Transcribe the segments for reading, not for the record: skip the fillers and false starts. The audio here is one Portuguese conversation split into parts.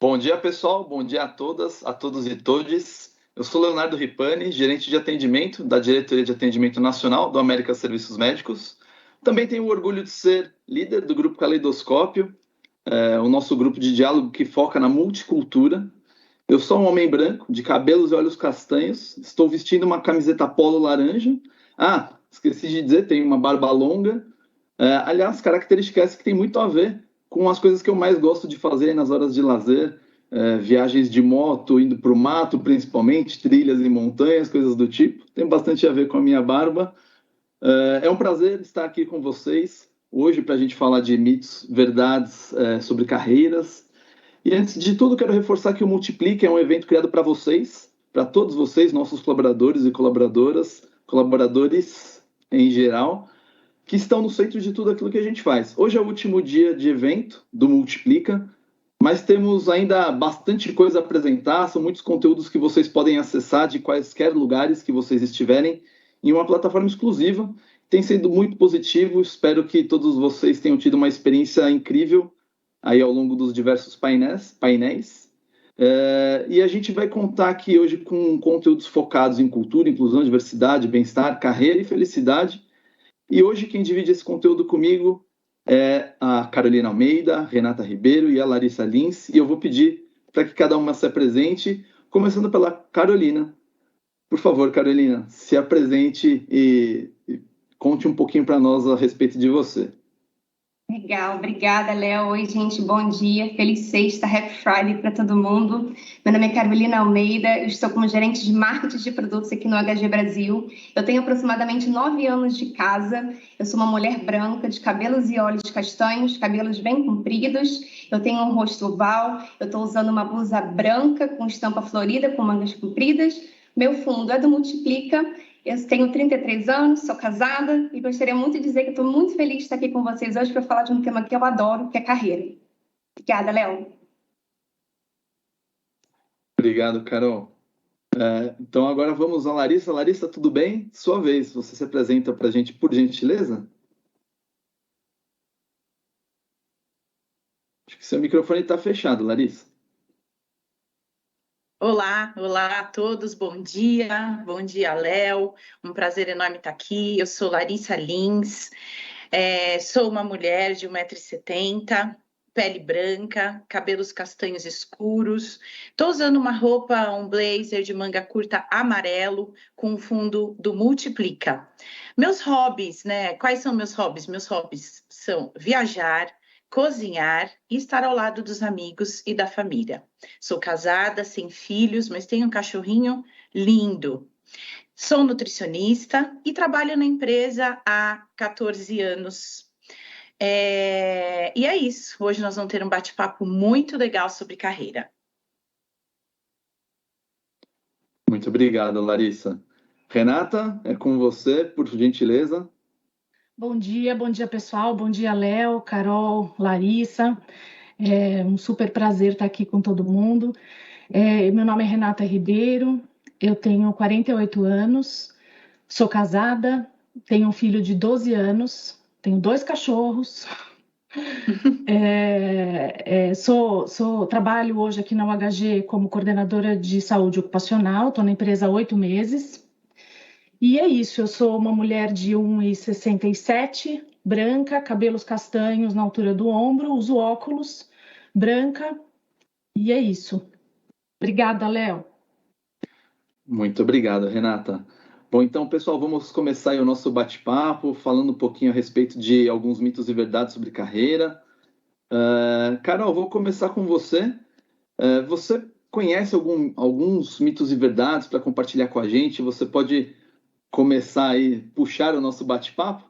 Bom dia, pessoal. Bom dia a todas, a todos e todes. Eu sou Leonardo Ripani, gerente de atendimento da Diretoria de Atendimento Nacional do América Serviços Médicos. Também tenho o orgulho de ser líder do Grupo Caleidoscópio, o nosso grupo de diálogo que foca na multicultura. Eu sou um homem branco, de cabelos e olhos castanhos. Estou vestindo uma camiseta polo laranja. Ah, esqueci de dizer, tenho uma barba longa. Aliás, características que têm muito a ver com as coisas que eu mais gosto de fazer nas horas de lazer, viagens de moto, indo para o mato, principalmente, trilhas e montanhas, coisas do tipo. Tem bastante a ver com a minha barba. É um prazer estar aqui com vocês hoje para a gente falar de mitos, verdades sobre carreiras. E antes de tudo, quero reforçar que o Multiplica é um evento criado para vocês, para todos vocês, nossos colaboradores e colaboradoras, colaboradores em geral, que estão no centro de tudo aquilo que a gente faz. Hoje é o último dia de evento do Multiplica, mas temos ainda bastante coisa a apresentar, são muitos conteúdos que vocês podem acessar de quaisquer lugares que vocês estiverem, em uma plataforma exclusiva. Tem sido muito positivo, espero que todos vocês tenham tido uma experiência incrível aí ao longo dos diversos painéis. E a gente vai contar aqui hoje com conteúdos focados em cultura, inclusão, diversidade, bem-estar, carreira e felicidade. E hoje quem divide esse conteúdo comigo é a Carolina Almeida, a Renata Ribeiro e a Larissa Lins. E eu vou pedir para que cada uma se apresente, começando pela Carolina. Por favor, Carolina, se apresente e conte um pouquinho para nós a respeito de você. Legal, obrigada, Léo. Oi, gente, bom dia. Feliz sexta, Happy Friday para todo mundo. Meu nome é Carolina Almeida, eu estou como gerente de marketing de produtos aqui no HG Brasil. Eu tenho aproximadamente 9 anos de casa. Eu sou uma mulher branca, de cabelos e olhos castanhos, cabelos bem compridos. Eu tenho um rosto oval, eu estou usando uma blusa branca com estampa florida, com mangas compridas. Meu fundo é do Multiplica. Eu tenho 33 anos, sou casada e gostaria muito de dizer que estou muito feliz de estar aqui com vocês hoje para falar de um tema que eu adoro, que é carreira. Obrigada, Léo. Obrigado, Carol. Então agora vamos a Larissa. Larissa, tudo bem? Sua vez, você se apresenta para a gente, por gentileza? Acho que seu microfone está fechado, Larissa. Olá a todos, bom dia, Léo, um prazer enorme estar aqui. Eu sou Larissa Lins, sou uma mulher de 1,70 m, pele branca, cabelos castanhos escuros. Estou usando uma roupa, um blazer de manga curta amarelo com o fundo do Multiplica. Meus hobbies, né? Quais são meus hobbies? Meus hobbies são viajar, cozinhar e estar ao lado dos amigos e da família. Sou casada, sem filhos, mas tenho um cachorrinho lindo. Sou nutricionista e trabalho na empresa há 14 anos. E é isso. Hoje nós vamos ter um bate-papo muito legal sobre carreira. Muito obrigado, Larissa. Renata, é com você, por gentileza. Bom dia, pessoal. Bom dia, Léo, Carol, Larissa. É um super prazer estar aqui com todo mundo. Meu nome é Renata Ribeiro, eu tenho 48 anos, sou casada, tenho um filho de 12 anos, tenho 2 cachorros. Trabalho hoje aqui na UHG como coordenadora de saúde ocupacional, estou na empresa há 8 meses. E é isso, eu sou uma mulher de 1,67 m, branca, cabelos castanhos na altura do ombro, uso óculos, branca, e é isso. Obrigada, Léo. Muito obrigado, Renata. Bom, então, pessoal, vamos começar aí o nosso bate-papo, falando um pouquinho a respeito de alguns mitos e verdades sobre carreira. Carol, vou começar com você. Você conhece alguns mitos e verdades para compartilhar com a gente? Você pode começar aí, puxar o nosso bate-papo?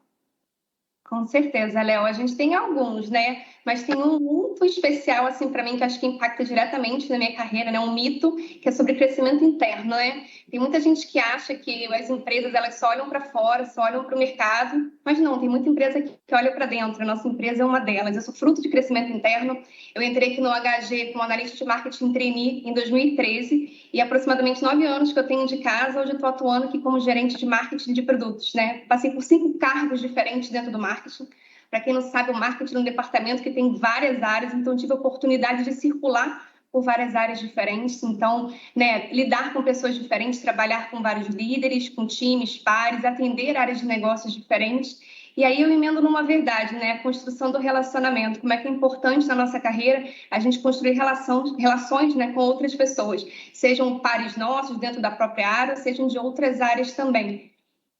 Com certeza, Léo. A gente tem alguns, né? Mas tem um muito especial, assim, para mim, que acho que impacta diretamente na minha carreira, né? Um mito que é sobre crescimento interno, né? Tem muita gente que acha que as empresas, elas só olham para fora, só olham para o mercado, mas não, tem muita empresa que olha para dentro. A nossa empresa é uma delas. Eu sou fruto de crescimento interno. Eu entrei aqui no HG como analista de marketing trainee em 2013 e aproximadamente 9 anos que eu tenho de casa, hoje eu estou atuando aqui como gerente de marketing de produtos, né? Passei por 5 cargos diferentes dentro do marketing. Para quem não sabe, o marketing é um departamento que tem várias áreas, então tive a oportunidade de circular por várias áreas diferentes, então, né, lidar com pessoas diferentes, trabalhar com vários líderes, com times, pares, atender áreas de negócios diferentes. E aí eu emendo numa verdade, né, a construção do relacionamento, como é que é importante na nossa carreira a gente construir relações, né, com outras pessoas, sejam pares nossos dentro da própria área, sejam de outras áreas também.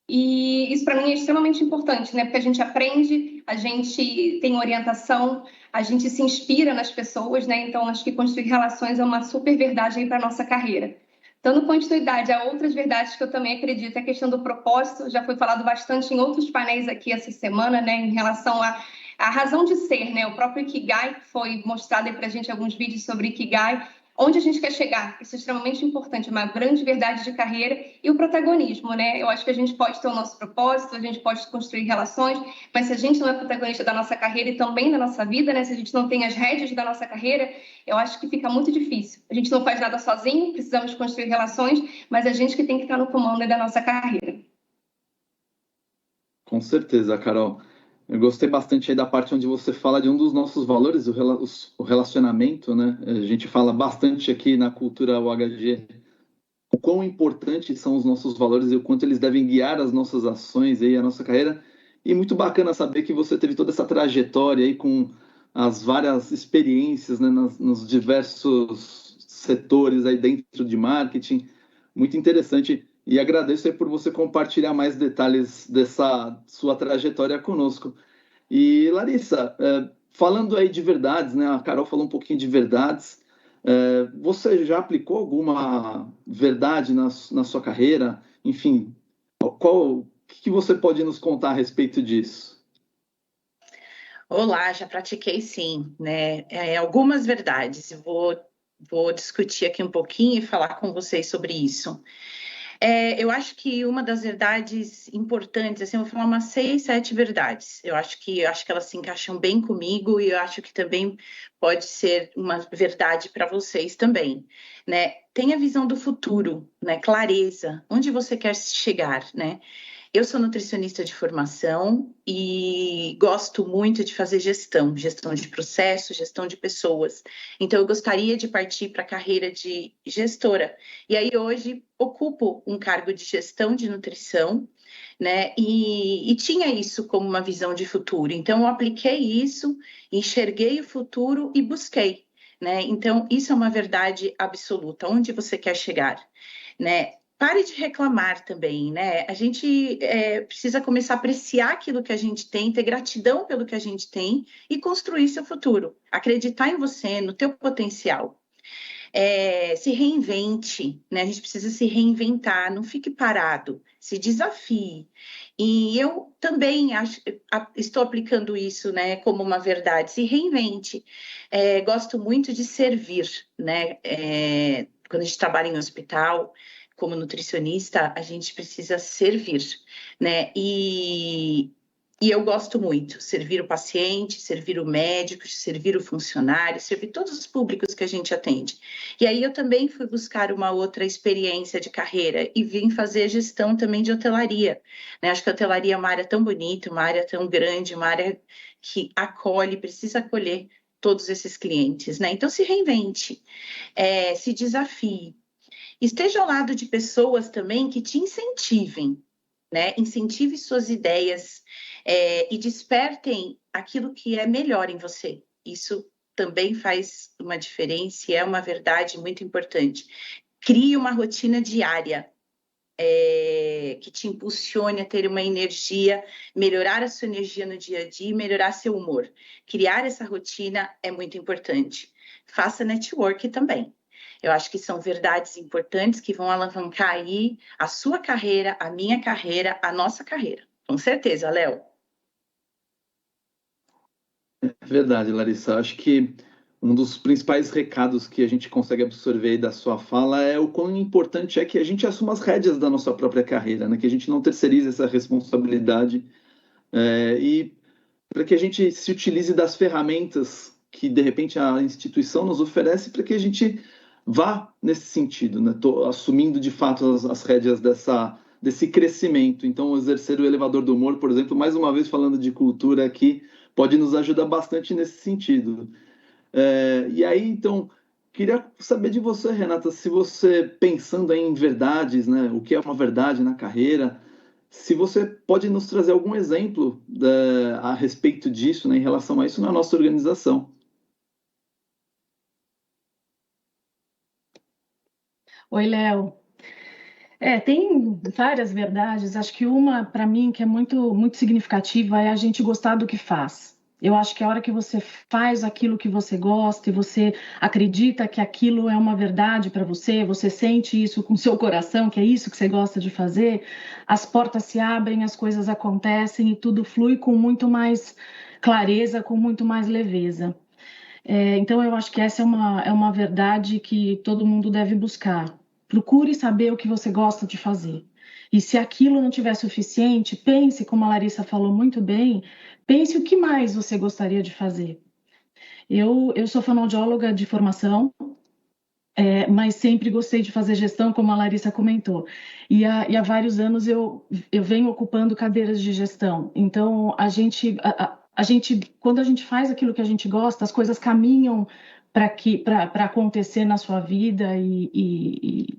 E isso para mim é extremamente importante, né? Porque a gente aprende, a gente tem orientação, a gente se inspira nas pessoas, né? Então acho que construir relações é uma super verdade aí para nossa carreira. Dando continuidade a outras verdades que eu também acredito, a questão do propósito, já foi falado bastante em outros painéis aqui essa semana, né? Em relação à razão de ser, né? O próprio Ikigai, que foi mostrado aí para a gente alguns vídeos sobre Ikigai, onde a gente quer chegar, isso é extremamente importante, uma grande verdade de carreira, e o protagonismo, né? Eu acho que a gente pode ter o nosso propósito, a gente pode construir relações, mas se a gente não é protagonista da nossa carreira e também da nossa vida, né? Se a gente não tem as rédeas da nossa carreira, eu acho que fica muito difícil. A gente não faz nada sozinho, precisamos construir relações, mas a gente que tem que estar no comando da nossa carreira. Com certeza, Carol. Eu gostei bastante aí da parte onde você fala de um dos nossos valores, o relacionamento, né? A gente fala bastante aqui na cultura UHG o quão importantes são os nossos valores e o quanto eles devem guiar as nossas ações e a nossa carreira. E muito bacana saber que você teve toda essa trajetória aí com as várias experiências, né, nos diversos setores aí dentro de marketing. Muito interessante. E agradeço aí por você compartilhar mais detalhes dessa sua trajetória conosco. E, Larissa, falando aí de verdades, né? A Carol falou um pouquinho de verdades. Você já aplicou alguma verdade na sua carreira? Enfim, o que você pode nos contar a respeito disso? Olá, já pratiquei sim, né? Algumas verdades. Vou discutir aqui um pouquinho e falar com vocês sobre isso. Eu acho que uma das verdades importantes, assim, eu vou falar umas 6, 7 verdades. Eu acho que elas se encaixam bem comigo e eu acho que também pode ser uma verdade para vocês também, né? Tenha visão do futuro, né? Clareza, onde você quer chegar, né? Eu sou nutricionista de formação e gosto muito de fazer gestão de processo, gestão de pessoas. Então, eu gostaria de partir para a carreira de gestora. E aí, hoje, ocupo um cargo de gestão de nutrição, né? E tinha isso como uma visão de futuro. Então, eu apliquei isso, enxerguei o futuro e busquei, né? Então, isso é uma verdade absoluta. Onde você quer chegar, né? Pare de reclamar também, né? A gente precisa começar a apreciar aquilo que a gente tem, ter gratidão pelo que a gente tem e construir seu futuro. Acreditar em você, no teu potencial. Se reinvente, né? A gente precisa se reinventar, não fique parado, se desafie. E eu também estou aplicando isso, né, como uma verdade, se reinvente. Gosto muito de servir, né? Quando a gente trabalha em hospital, como nutricionista, a gente precisa servir, né? E eu gosto muito, servir o paciente, servir o médico, servir o funcionário, servir todos os públicos que a gente atende. E aí eu também fui buscar uma outra experiência de carreira e vim fazer gestão também de hotelaria, né? Acho que a hotelaria é uma área tão bonita, uma área tão grande, uma área que acolhe, precisa acolher todos esses clientes, né? Então se reinvente, se desafie. Esteja ao lado de pessoas também que te incentivem, né? Incentive suas ideias e despertem aquilo que é melhor em você. Isso também faz uma diferença e é uma verdade muito importante. Crie uma rotina diária que te impulsione a ter uma energia, melhorar a sua energia no dia a dia e melhorar seu humor. Criar essa rotina é muito importante. Faça network também. Eu acho que são verdades importantes que vão alavancar aí a sua carreira, a minha carreira, a nossa carreira. Com certeza, Léo. É verdade, Larissa. Acho que um dos principais recados que a gente consegue absorver da sua fala é o quão importante é que a gente assuma as rédeas da nossa própria carreira, né? Que a gente não terceirize essa responsabilidade e para que a gente se utilize das ferramentas que, de repente, a instituição nos oferece para que a gente vá nesse sentido, né? Assumindo, de fato, as rédeas desse crescimento. Então, exercer o elevador do humor, por exemplo, mais uma vez falando de cultura aqui, pode nos ajudar bastante nesse sentido. E aí, então, queria saber de você, Renata, se você, pensando em verdades, né, o que é uma verdade na carreira, se você pode nos trazer algum exemplo a respeito disso, né, em relação a isso na nossa organização. Oi, Léo. Tem várias verdades. Acho que uma, para mim, que é muito significativa é a gente gostar do que faz. Eu acho que a hora que você faz aquilo que você gosta e você acredita que aquilo é uma verdade para você, você sente isso com seu coração, que é isso que você gosta de fazer, as portas se abrem, as coisas acontecem e tudo flui com muito mais clareza, com muito mais leveza. Então, eu acho que essa é uma verdade que todo mundo deve buscar. Procure saber o que você gosta de fazer. E se aquilo não tiver suficiente, pense, como a Larissa falou muito bem, pense o que mais você gostaria de fazer. Eu sou fonoaudióloga de formação, mas sempre gostei de fazer gestão, como a Larissa comentou. E há vários anos eu venho ocupando cadeiras de gestão. Então, quando a gente faz aquilo que a gente gosta, as coisas caminham para acontecer na sua vida e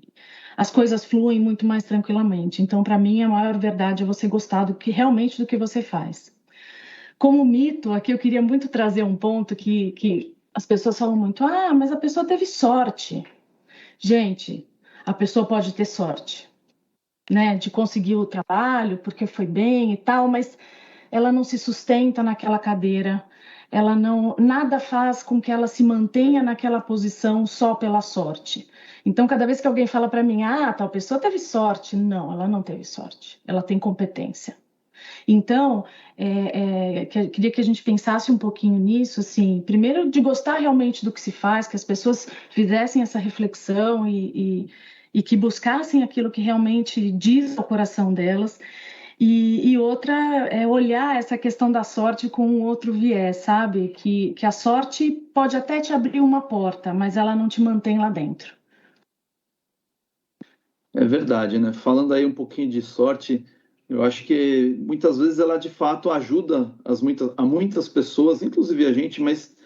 as coisas fluem muito mais tranquilamente. Então, para mim, a maior verdade é você gostar realmente do que você faz. Como mito, aqui eu queria muito trazer um ponto que as pessoas falam muito: ah, mas a pessoa teve sorte. Gente, a pessoa pode ter sorte, né, de conseguir o trabalho porque foi bem e tal, mas ela não se sustenta naquela cadeira, ela não, nada faz com que ela se mantenha naquela posição só pela sorte. Então, cada vez que alguém fala para mim, ah, tal pessoa teve sorte, não, ela não teve sorte, ela tem competência. Então, queria que a gente pensasse um pouquinho nisso, assim, primeiro de gostar realmente do que se faz, que as pessoas fizessem essa reflexão e que buscassem aquilo que realmente diz ao coração delas. E outra é olhar essa questão da sorte com um outro viés, sabe? Que a sorte pode até te abrir uma porta, mas ela não te mantém lá dentro. É verdade, né? Falando aí um pouquinho de sorte, eu acho que muitas vezes ela de fato ajuda a muitas pessoas, inclusive a gente, mas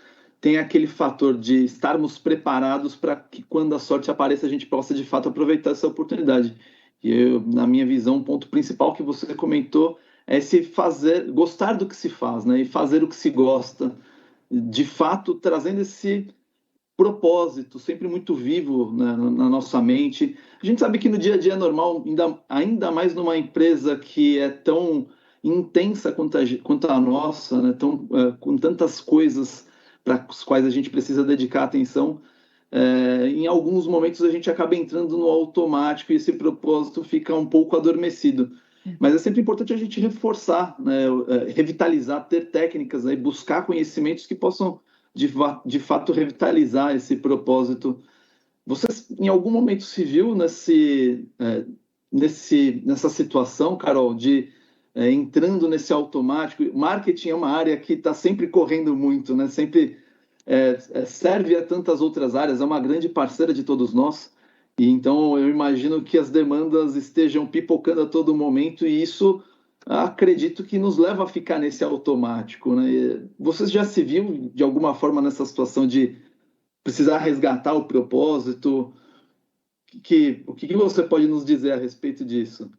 tem aquele fator de estarmos preparados para que quando a sorte apareça a gente possa de fato aproveitar essa oportunidade. E eu, na minha visão, o ponto principal que você comentou é se fazer, gostar do que se faz, né? E fazer o que se gosta, de fato trazendo esse propósito sempre muito vivo na nossa mente. A gente sabe que no dia a dia é normal, ainda mais numa empresa que é tão intensa quanto a nossa, né? Com tantas coisas para as quais a gente precisa dedicar atenção. Em alguns momentos a gente acaba entrando no automático e esse propósito fica um pouco adormecido. Mas é sempre importante a gente reforçar, né, revitalizar, ter técnicas, né, buscar conhecimentos que possam de fato revitalizar esse propósito. Você em algum momento se viu nessa situação, Carol, de entrando nesse automático? Marketing é uma área que está sempre correndo muito, né? Sempre serve a tantas outras áreas, é uma grande parceira de todos nós. E então eu imagino que as demandas estejam pipocando a todo momento e isso acredito que nos leva a ficar nesse automático, né? Você já se viu de alguma forma nessa situação de precisar resgatar o propósito? O que você pode nos dizer a respeito disso?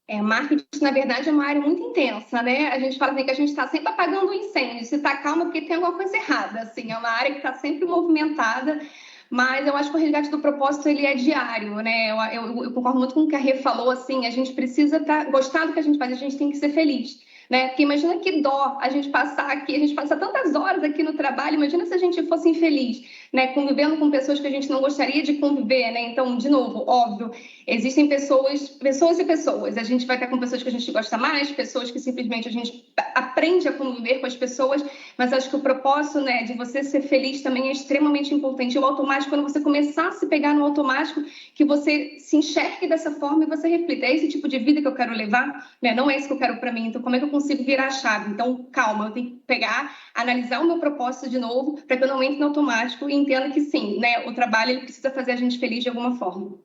Marketing, na verdade, é uma área muito intensa, né? A gente fala assim que a gente está sempre apagando o incêndio, se está calma porque tem alguma coisa errada, assim, é uma área que está sempre movimentada, mas eu acho que o resgate do propósito, ele é diário, né? Eu concordo muito com o que a Rê falou, assim, a gente precisa gostar do que a gente faz, a gente tem que ser feliz, né? Porque imagina que dó a gente passar aqui, a gente passa tantas horas aqui no trabalho, imagina se a gente fosse infeliz, né? Convivendo com pessoas que a gente não gostaria de conviver, né? Então, de novo, óbvio, existem pessoas e pessoas. A gente vai estar com pessoas que a gente gosta mais, pessoas que simplesmente a gente aprende a conviver com as pessoas, mas acho que o propósito, né, de você ser feliz também é extremamente importante. O automático, quando você começar a se pegar no automático, que você se enxergue dessa forma e você reflita, é esse tipo de vida que eu quero levar? Né? Não é isso que eu quero para mim, então como é que eu consigo virar a chave? Então, calma, eu tenho que pegar, analisar o meu propósito de novo, para que eu não entre no automático e entenda que sim, né, o trabalho ele precisa fazer a gente feliz de alguma forma.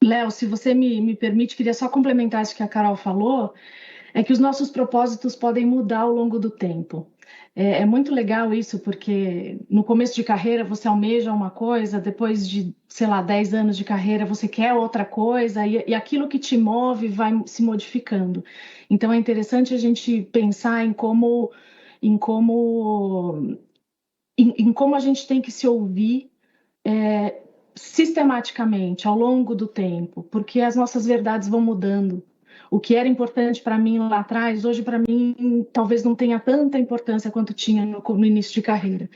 Léo, se você me permite, queria só complementar isso que a Carol falou, é que os nossos propósitos podem mudar ao longo do tempo. É muito legal isso, porque no começo de carreira você almeja uma coisa, depois de, sei lá, 10 anos de carreira você quer outra coisa, e aquilo que te move vai se modificando. Então é interessante a gente pensar em como, em como a gente tem que se ouvir sistematicamente ao longo do tempo, porque as nossas verdades vão mudando. O que era importante para mim lá atrás, hoje para mim talvez não tenha tanta importância quanto tinha no início de carreira.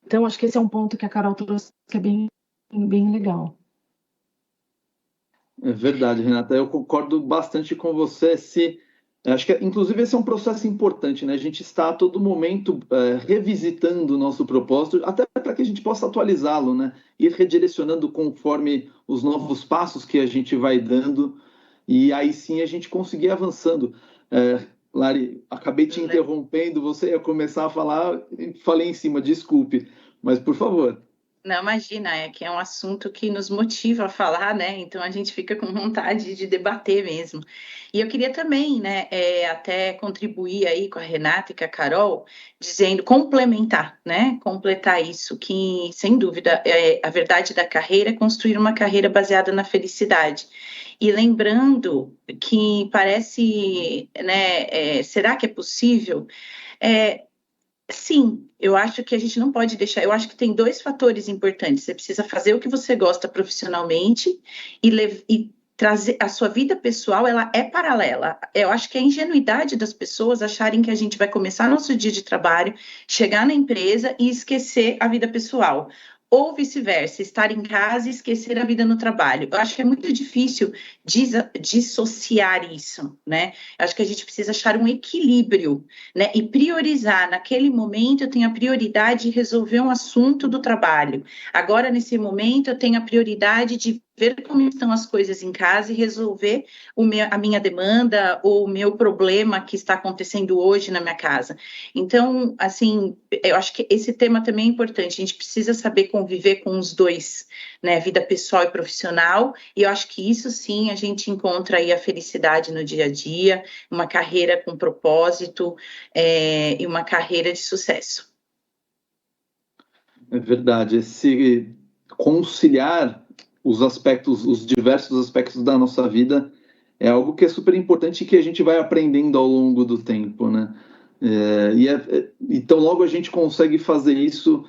Então acho que esse é um ponto que a Carol trouxe que é bem legal. É verdade, Renata. Eu concordo bastante com você. Acho que, inclusive, esse é um processo importante, né? A gente está a todo momento revisitando o nosso propósito, até para que a gente possa atualizá-lo, né? Ir redirecionando conforme os novos passos que a gente vai dando, e aí sim a gente conseguir avançando. Lari, acabei te interrompendo, você ia começar a falar, falei em cima, desculpe, mas por favor. Não, imagina, é que é um assunto que nos motiva a falar, né? Então a gente fica com vontade de debater mesmo. E eu queria também, né, até contribuir aí com a Renata e com a Carol, dizendo, complementar, né? Completar isso, que sem dúvida a verdade da carreira é construir uma carreira baseada na felicidade. E lembrando que parece, né? Será que é possível? Sim, eu acho que a gente não pode deixar. Eu acho que tem dois fatores importantes. Você precisa fazer o que você gosta profissionalmente e trazer a sua vida pessoal, ela é paralela. Eu acho que é a ingenuidade das pessoas acharem que a gente vai começar nosso dia de trabalho, chegar na empresa e esquecer a vida pessoal. Ou vice-versa, estar em casa e esquecer a vida no trabalho. Eu acho que é muito difícil dissociar isso, né? Eu acho que a gente precisa achar um equilíbrio, né? E priorizar. Naquele momento, eu tenho a prioridade de resolver um assunto do trabalho. Agora, nesse momento, eu tenho a prioridade de ver como estão as coisas em casa e resolver a minha demanda ou o meu problema que está acontecendo hoje na minha casa. Então, assim, eu acho que esse tema também é importante. A gente precisa saber conviver com os dois, né? Vida pessoal e profissional. E eu acho que isso sim a gente encontra aí a felicidade no dia a dia, uma carreira com propósito e uma carreira de sucesso. É verdade. Esse conciliar os diversos aspectos da nossa vida é algo que é super importante e que a gente vai aprendendo ao longo do tempo, né? Então, logo a gente consegue fazer isso.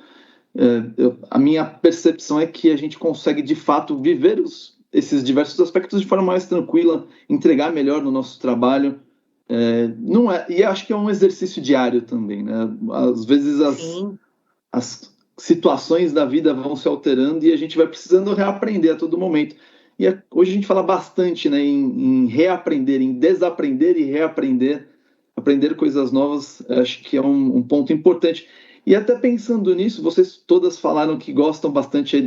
A minha percepção é que a gente consegue, de fato, viver esses diversos aspectos de forma mais tranquila, entregar melhor no nosso trabalho. Não é, e acho que é um exercício diário também, né? Às vezes as situações da vida vão se alterando e a gente vai precisando reaprender a todo momento. Hoje a gente fala bastante, né, em reaprender, em desaprender e reaprender, aprender coisas novas, acho que é um ponto importante. E até pensando nisso, vocês todas falaram que gostam bastante aí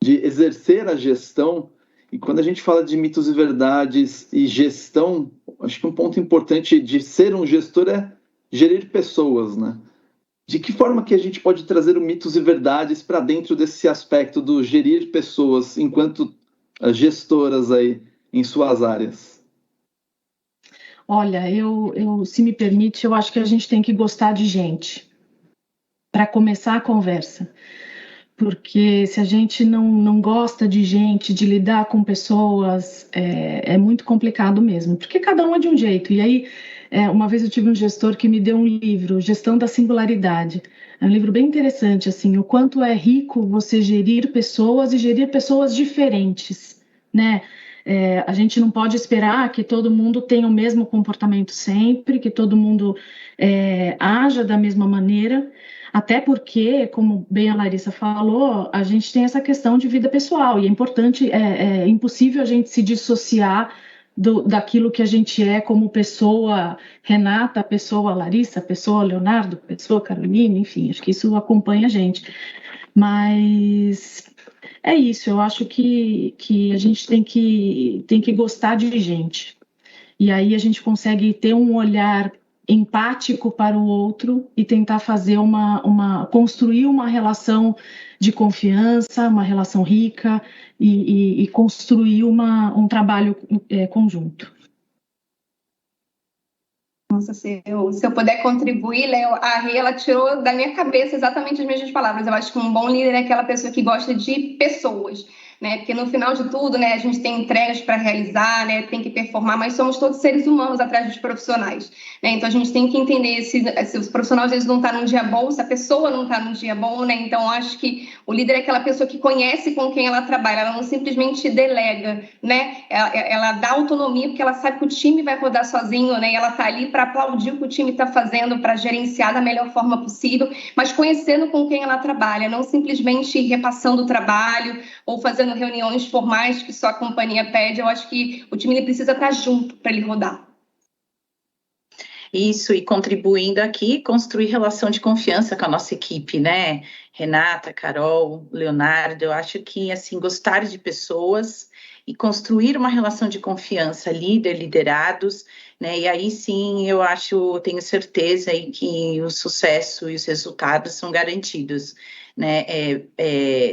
de exercer a gestão, e quando a gente fala de mitos e verdades e gestão, acho que um ponto importante de ser um gestor é gerir pessoas, né? De que forma que a gente pode trazer o mitos e verdades para dentro desse aspecto do gerir pessoas enquanto gestoras aí em suas áreas? Olha, se me permite, eu acho que a gente tem que gostar de gente para começar a conversa. Porque se a gente não gosta de gente, de lidar com pessoas, é muito complicado mesmo. Porque cada um é de um jeito. E aí, uma vez eu tive um gestor que me deu um livro, Gestão da Singularidade. É um livro bem interessante, assim, o quanto é rico você gerir pessoas e gerir pessoas diferentes, né? A gente não pode esperar que todo mundo tenha o mesmo comportamento sempre, que todo mundo haja da mesma maneira, até porque, como bem a Larissa falou, a gente tem essa questão de vida pessoal e é importante, é impossível a gente se dissociar daquilo que a gente é como pessoa Renata, pessoa Larissa, pessoa Leonardo, pessoa Carolina, enfim, acho que isso acompanha a gente. Mas é isso, eu acho que a gente tem que gostar de gente. E aí a gente consegue ter um olhar empático para o outro e tentar fazer construir uma relação de confiança, uma relação rica e construir um trabalho conjunto. Nossa, se eu puder contribuir, Léo, a Rê, ela tirou da minha cabeça exatamente as mesmas palavras. Eu acho que um bom líder é aquela pessoa que gosta de pessoas, né? Porque no final de tudo, né, a gente tem entregas para realizar, né, tem que performar, mas somos todos seres humanos atrás dos profissionais, né? Então a gente tem que entender se os profissionais às vezes não estão num dia bom, se a pessoa não está num dia bom, né? Então eu acho que o líder é aquela pessoa que conhece com quem ela trabalha, ela não simplesmente delega, né? Ela dá autonomia porque ela sabe que o time vai rodar sozinho, né? E ela está ali para aplaudir o que o time está fazendo, para gerenciar da melhor forma possível, mas conhecendo com quem ela trabalha, não simplesmente repassando o trabalho ou fazendo reuniões formais que só a companhia pede. Eu acho que o time ele precisa estar junto para ele rodar. Isso, e contribuindo aqui, construir relação de confiança com a nossa equipe, né? Renata, Carol, Leonardo, eu acho que, assim, gostar de pessoas e construir uma relação de confiança, liderados, né? E aí sim, tenho certeza aí que o sucesso e os resultados são garantidos, né?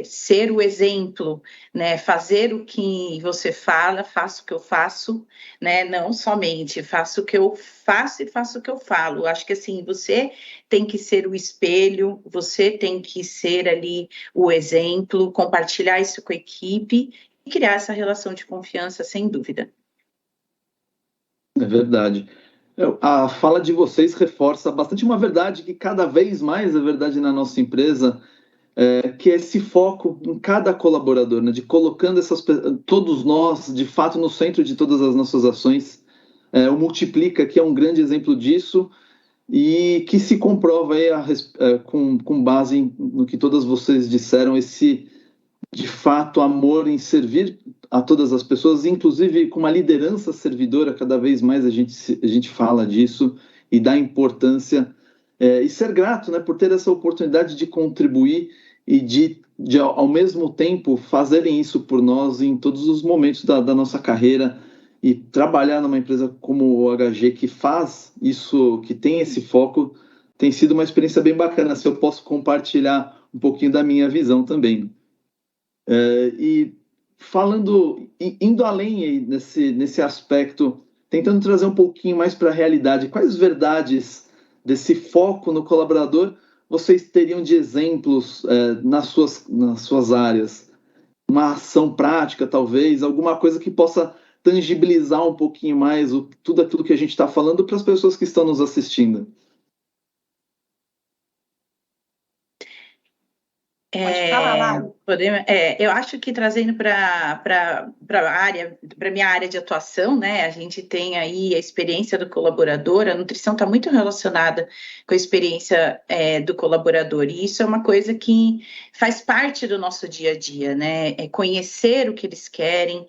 Ser o exemplo, né? Fazer o que você fala, faço o que eu faço, né? Não somente faço o que eu faço e faço o que eu falo. Acho que assim, você tem que ser o espelho, você tem que ser ali o exemplo, compartilhar isso com a equipe e criar essa relação de confiança, sem dúvida. É verdade. A fala de vocês reforça bastante uma verdade que cada vez mais é verdade na nossa empresa, que é esse foco em cada colaborador, né, de colocando todos nós, de fato, no centro de todas as nossas ações. O Multiplica, que é um grande exemplo disso, e que se comprova aí com base no que todas vocês disseram, esse, de fato, amor em servir a todas as pessoas, inclusive com uma liderança servidora. Cada vez mais a gente fala disso e dá importância, e ser grato, né, por ter essa oportunidade de contribuir e de ao mesmo tempo, fazerem isso por nós em todos os momentos da nossa carreira. E trabalhar numa empresa como o HG, que faz isso, que tem esse foco, tem sido uma experiência bem bacana. Se eu posso compartilhar um pouquinho da minha visão também. E indo além nesse aspecto, tentando trazer um pouquinho mais para a realidade, quais verdades desse foco no colaborador vocês teriam de exemplos nas suas áreas? Uma ação prática, talvez, alguma coisa que possa tangibilizar um pouquinho mais tudo aquilo que a gente está falando para as pessoas que estão nos assistindo. Pode falar, Lau. Eu acho que trazendo para minha área de atuação, né, a gente tem aí a experiência do colaborador. A nutrição está muito relacionada com a experiência do colaborador, e isso é uma coisa que faz parte do nosso dia a dia, né? É conhecer o que eles querem.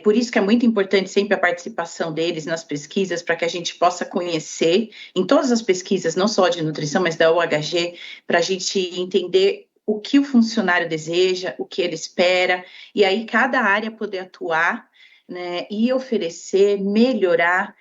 Por isso que é muito importante sempre a participação deles nas pesquisas, para que a gente possa conhecer em todas as pesquisas, não só de nutrição, mas da UHG, para a gente entender o que o funcionário deseja, o que ele espera, e aí cada área poder atuar, né, e oferecer, melhorar,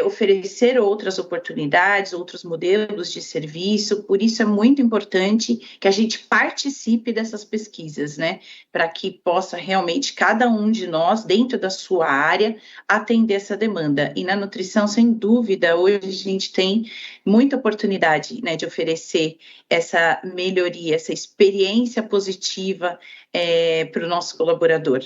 oferecer outras oportunidades, outros modelos de serviço. Por isso é muito importante que a gente participe dessas pesquisas, né, para que possa realmente cada um de nós, dentro da sua área, atender essa demanda. E na nutrição, sem dúvida, hoje a gente tem muita oportunidade, né, de oferecer essa melhoria, essa experiência positiva para o nosso colaborador,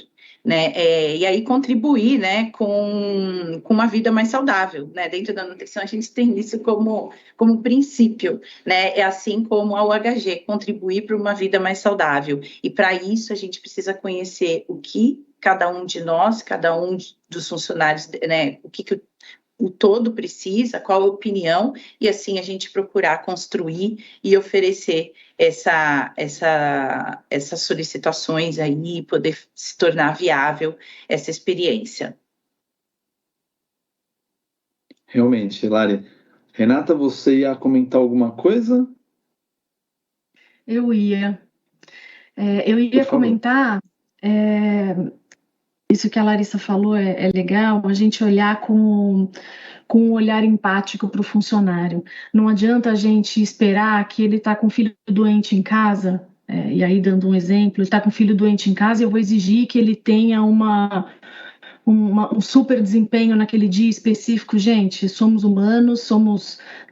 né? E aí contribuir, né, com uma vida mais saudável, né? Dentro da nutrição a gente tem isso como princípio, né? É assim como a UHG, contribuir para uma vida mais saudável. E para isso a gente precisa conhecer o que cada um de nós, cada um dos funcionários, né, o que o todo precisa, qual a opinião, e assim a gente procurar construir e oferecer essas solicitações aí, poder se tornar viável essa experiência. Realmente, Lari. Renata, você ia comentar alguma coisa? Eu ia comentar, isso que a Larissa falou é legal, a gente olhar com um olhar empático para o funcionário. Não adianta a gente esperar que ele está com um filho doente em casa, e aí dando um exemplo, ele está com um filho doente em casa e eu vou exigir que ele tenha uma um super desempenho naquele dia específico. Gente, somos humanos,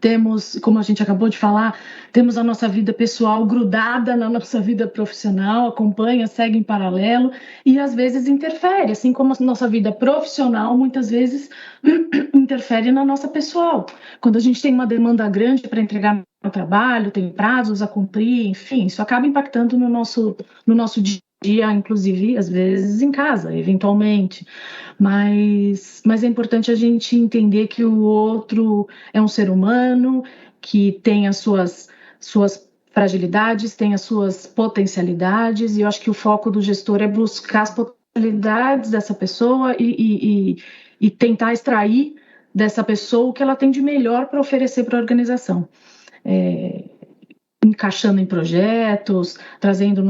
temos, como a gente acabou de falar, temos a nossa vida pessoal grudada na nossa vida profissional, acompanha, segue em paralelo e às vezes interfere, assim como a nossa vida profissional muitas vezes interfere na nossa pessoal. Quando a gente tem uma demanda grande para entregar no trabalho, tem prazos a cumprir, enfim, isso acaba impactando no nosso dia, inclusive, às vezes em casa, eventualmente. Mas é importante a gente entender que o outro é um ser humano, que tem as suas fragilidades, tem as suas potencialidades, e eu acho que o foco do gestor é buscar as potencialidades dessa pessoa e tentar extrair dessa pessoa o que ela tem de melhor para oferecer para a organização. Encaixando em projetos, trazendo,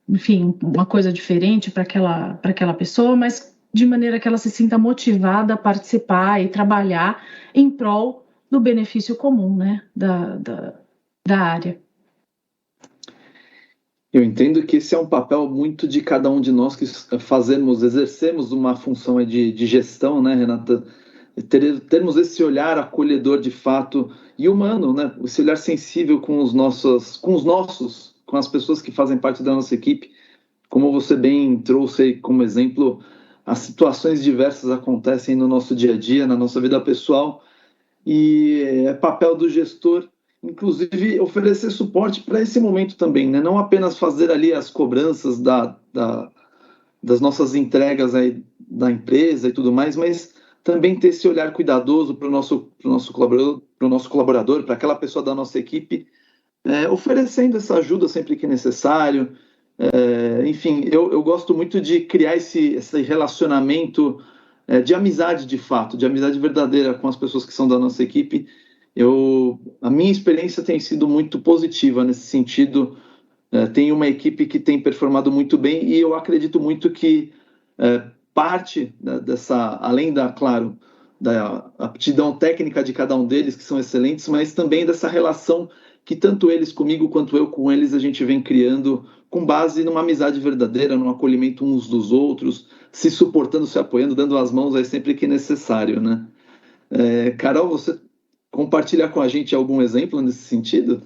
enfim, uma coisa diferente para aquela pessoa, mas de maneira que ela se sinta motivada a participar e trabalhar em prol do benefício comum, né, da área. Eu entendo que esse é um papel muito de cada um de nós que exercemos uma função de gestão, né, Renata? Termos esse olhar acolhedor de fato e humano, né? Esse olhar sensível com as pessoas que fazem parte da nossa equipe. Como você bem trouxe aí como exemplo, as situações diversas acontecem no nosso dia a dia, na nossa vida pessoal, e é papel do gestor, inclusive, oferecer suporte para esse momento também, né? Não apenas fazer ali as cobranças das nossas entregas aí da empresa e tudo mais, mas também ter esse olhar cuidadoso para o nosso colaborador, para aquela pessoa da nossa equipe, oferecendo essa ajuda sempre que necessário. Enfim, eu gosto muito de criar esse relacionamento de amizade de fato, de amizade verdadeira com as pessoas que são da nossa equipe. A minha experiência tem sido muito positiva nesse sentido. Tem uma equipe que tem performado muito bem e eu acredito muito que parte dessa, além claro, da aptidão técnica de cada um deles, que são excelentes, mas também dessa relação que tanto eles comigo quanto eu com eles a gente vem criando com base numa amizade verdadeira, num acolhimento uns dos outros, se suportando, se apoiando, dando as mãos aí sempre que necessário, né? Carol, você compartilha com a gente algum exemplo nesse sentido?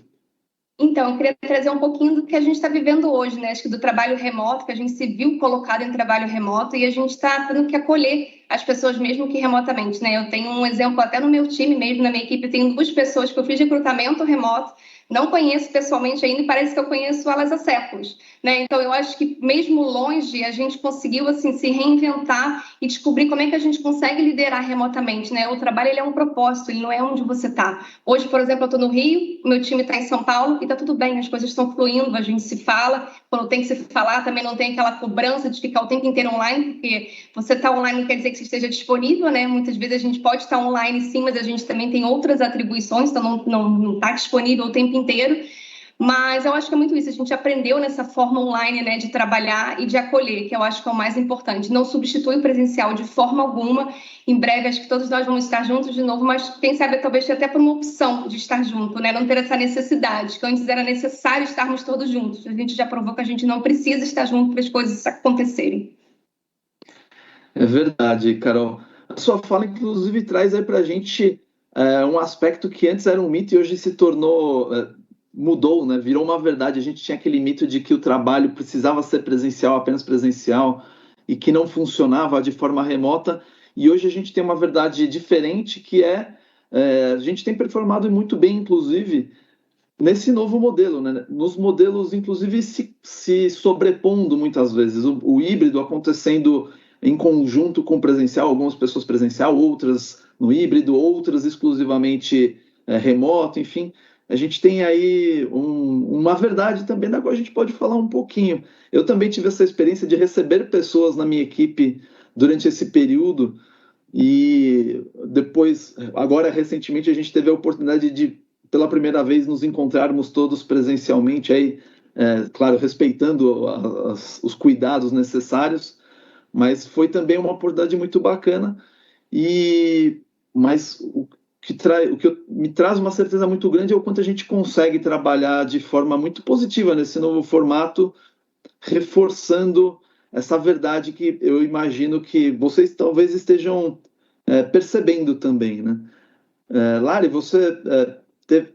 Então, eu queria trazer um pouquinho do que a gente está vivendo hoje, né? Acho que do trabalho remoto, que a gente se viu colocado em trabalho remoto e a gente está tendo que acolher as pessoas mesmo que remotamente, né? Eu tenho um exemplo até no meu time mesmo, na minha equipe, eu tenho 2 pessoas que eu fiz recrutamento remoto, não conheço pessoalmente ainda e parece que eu conheço elas há séculos, né? Então, eu acho que mesmo longe, a gente conseguiu, assim, se reinventar e descobrir como é que a gente consegue liderar remotamente, né? O trabalho, ele é um propósito, ele não é onde você está. Hoje, por exemplo, eu estou no Rio, meu time está em São Paulo e está tudo bem, as coisas estão fluindo, a gente se fala, quando tem que se falar, também não tem aquela cobrança de ficar o tempo inteiro online, porque você está online não quer dizer que você esteja disponível, né? Muitas vezes a gente pode estar online sim, mas a gente também tem outras atribuições, então não está disponível o tempo inteiro. Mas eu acho que é muito isso, a gente aprendeu nessa forma online, né, de trabalhar e de acolher, que eu acho que é o mais importante. Não substitui o presencial de forma alguma. Em breve, acho que todos nós vamos estar juntos de novo, mas quem sabe talvez até por uma opção de estar junto, né, não ter essa necessidade, que antes era necessário estarmos todos juntos. A gente já provou que a gente não precisa estar junto para as coisas acontecerem. É verdade, Carol. A sua fala, inclusive, traz aí para a gente um aspecto que antes era um mito e hoje se tornou... mudou, né? Virou uma verdade. A gente tinha aquele mito de que o trabalho precisava ser presencial, apenas presencial, e que não funcionava de forma remota. E hoje a gente tem uma verdade diferente, que a gente tem performado muito bem, inclusive, nesse novo modelo, né? Nos modelos, inclusive, se sobrepondo muitas vezes. O híbrido acontecendo em conjunto com o presencial, algumas pessoas presencial, outras no híbrido, outras exclusivamente remoto, enfim. A gente tem aí uma verdade também da qual a gente pode falar um pouquinho. Eu também tive essa experiência de receber pessoas na minha equipe durante esse período e depois, agora recentemente, a gente teve a oportunidade de, pela primeira vez, nos encontrarmos todos presencialmente, aí, claro, respeitando os cuidados necessários, mas foi também uma oportunidade muito bacana. Mas o que me traz uma certeza muito grande é o quanto a gente consegue trabalhar de forma muito positiva nesse novo formato, reforçando essa verdade que eu imagino que vocês talvez estejam percebendo também, né? Lari, você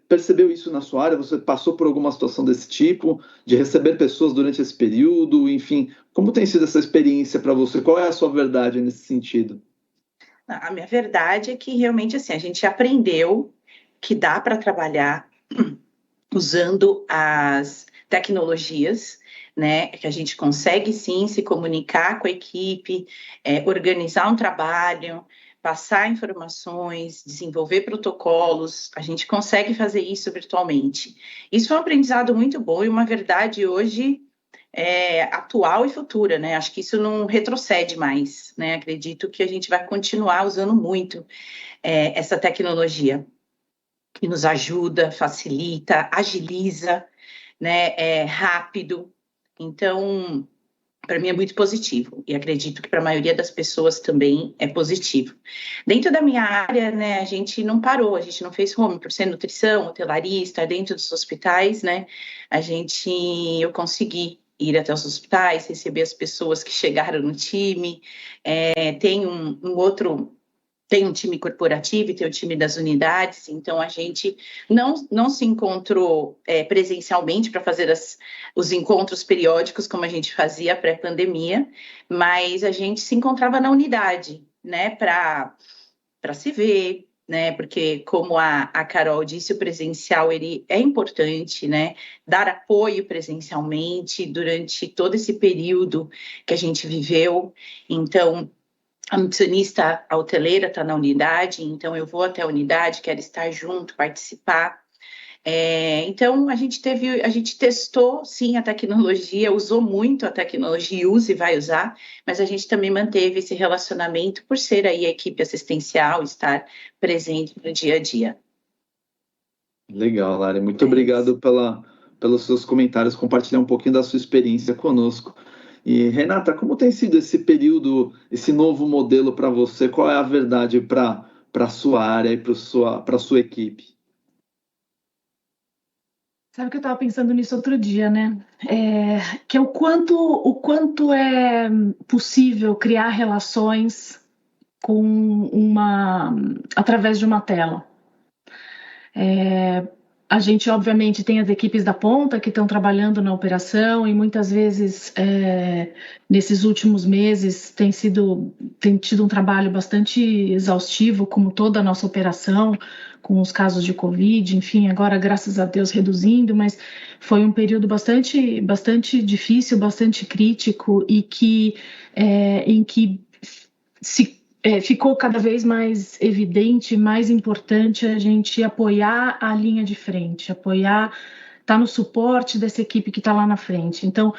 percebeu isso na sua área? Você passou por alguma situação desse tipo, de receber pessoas durante esse período? Enfim, como tem sido essa experiência para você? Qual é a sua verdade nesse sentido? A minha verdade é que realmente assim, a gente aprendeu que dá para trabalhar usando as tecnologias, né? Que a gente consegue sim se comunicar com a equipe, organizar um trabalho, passar informações, desenvolver protocolos, a gente consegue fazer isso virtualmente. Isso é um aprendizado muito bom e uma verdade hoje atual e futura, né? Acho que isso não retrocede mais, né? Acredito que a gente vai continuar usando muito essa tecnologia, que nos ajuda, facilita, agiliza, né? É rápido. Então, para mim é muito positivo e acredito que para a maioria das pessoas também é positivo. Dentro da minha área, né, a gente não parou, a gente não fez home, por ser nutrição, hotelarista, dentro dos hospitais, né, eu consegui ir até os hospitais, receber as pessoas que chegaram no time, tem um time corporativo e tem o time das unidades, então a gente não se encontrou presencialmente para fazer os encontros periódicos como a gente fazia pré-pandemia, mas a gente se encontrava na unidade, né, para se ver, né, porque como a Carol disse, o presencial ele é importante, né, dar apoio presencialmente durante todo esse período que a gente viveu, então a nutricionista, a hoteleira está na unidade, então eu vou até a unidade, quero estar junto, participar. Então a gente testou sim a tecnologia, usou muito a tecnologia, usa e vai usar, mas a gente também manteve esse relacionamento por ser aí a equipe assistencial, estar presente no dia a dia. Legal, Lari. Muito obrigado pelos seus comentários, compartilhar um pouquinho da sua experiência conosco. E, Renata, como tem sido esse período, esse novo modelo para você? Qual é a verdade para a sua área e para a sua equipe? Sabe que eu estava pensando nisso outro dia, né? Que é o quanto é possível criar relações através de uma tela. A gente, obviamente, tem as equipes da ponta que estão trabalhando na operação e muitas vezes, nesses últimos meses, tem tido um trabalho bastante exaustivo, como toda a nossa operação, com os casos de Covid, enfim, agora, graças a Deus, reduzindo, mas foi um período bastante, bastante difícil, bastante crítico e em que ficou cada vez mais evidente, mais importante a gente apoiar a linha de frente, estar no suporte dessa equipe que está lá na frente. Então,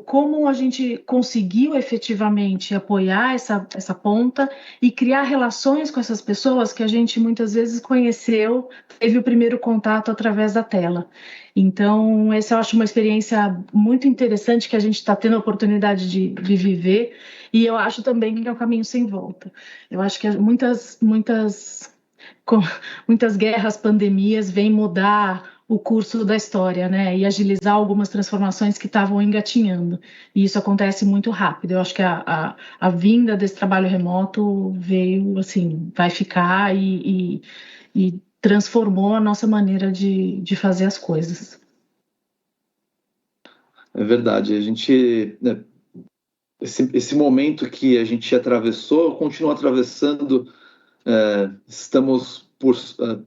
como a gente conseguiu efetivamente apoiar essa ponta e criar relações com essas pessoas que a gente muitas vezes conheceu, teve o primeiro contato através da tela. Então, essa eu acho uma experiência muito interessante que a gente está tendo a oportunidade de viver, e eu acho também que é um caminho sem volta. Eu acho que muitas guerras, pandemias vêm mudar o curso da história, né? E agilizar algumas transformações que estavam engatinhando. E isso acontece muito rápido. Eu acho que a vinda desse trabalho remoto veio, assim, vai ficar e transformou a nossa maneira de fazer as coisas. É verdade. A gente, né, esse momento que a gente atravessou, continua atravessando, estamos